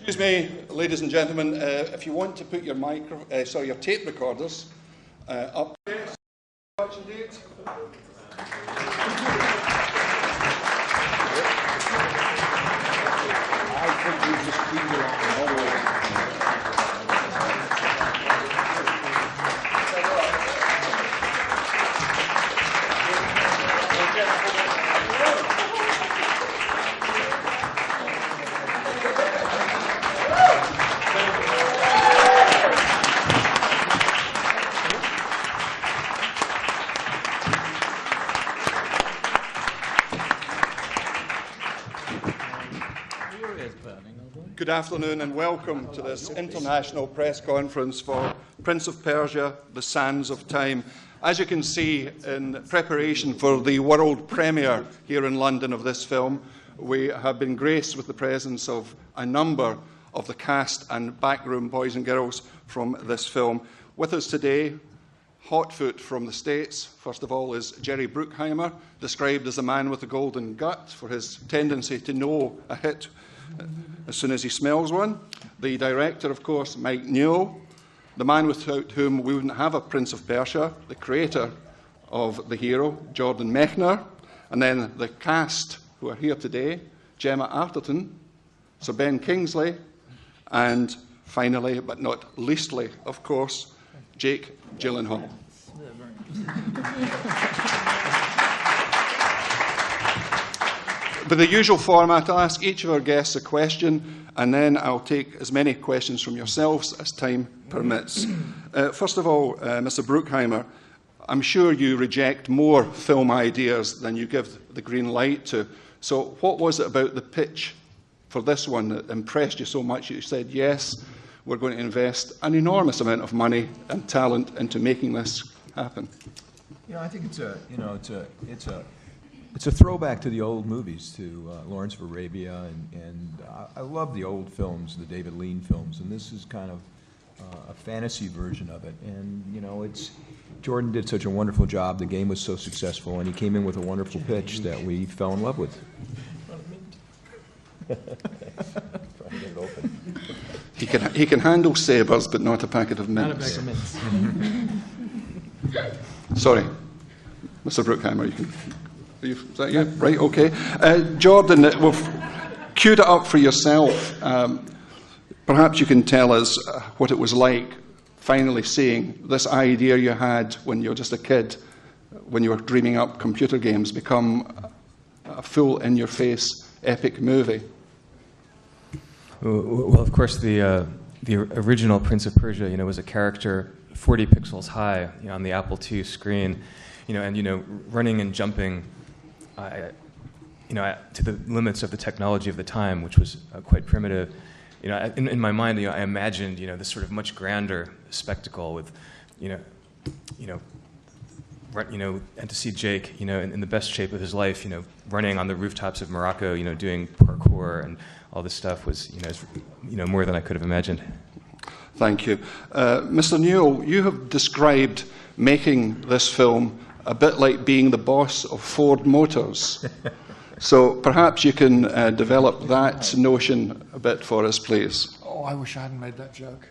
Excuse me, ladies and gentlemen, if you want to put your your tape recorders up. Production date. I think we just keep it on all the way. Good afternoon and welcome to this international press conference for Prince of Persia, The Sands of Time. As you can see, in preparation for the world premiere here in London of this film, we have been graced with the presence of a number of the cast and backroom boys and girls from this film. With us today, hotfoot from the States, first of all, is Jerry Bruckheimer, described as the man with the golden gut for his tendency to know a hit as soon as he smells one. The director, of course, Mike Newell, the man without whom we wouldn't have a Prince of Persia, the creator of the hero, Jordan Mechner, and then the cast who are here today, Gemma, Arterton, Sir Ben Kingsley, and finally, but not leastly, of course, Jake Gyllenhaal. With the usual format, I'll ask each of our guests a question, and then I'll take as many questions from yourselves as time permits. First of all, Mr. Bruckheimer, I'm sure you reject more film ideas than you give the green light to. So what was it about the pitch for this one that impressed you so much that you said, yes, we're going to invest an enormous amount of money and talent into making this happen? I think it's a throwback to the old movies, to Lawrence of Arabia, and I love the old films, the David Lean films, and this is kind of a fantasy version of it. And Jordan did such a wonderful job. The game was so successful, and he came in with a wonderful pitch that we fell in love with. Trying to get it open. He can handle sabres, but not a packet of mints. Not a packet of mints. Sorry, Mr. Bruckheimer, you can. Is that you? Right, okay. Jordan, we've queued it up for yourself. Perhaps you can tell us what it was like finally seeing this idea you had when you were just a kid, when you were dreaming up computer games, become a full in-your-face epic movie. Well, of course, the original Prince of Persia, was a character 40 pixels high on the Apple II screen, and running and jumping. To the limits of the technology of the time, which was quite primitive, in my mind, I imagined, this sort of much grander spectacle with, and to see Jake, in the best shape of his life, running on the rooftops of Morocco, doing parkour and all this stuff was, more than I could have imagined. Thank you, Mr. Newell. You have described making this film a bit like being the boss of Ford Motors. So perhaps you can develop that notion a bit for us, please. Oh, I wish I hadn't made that joke.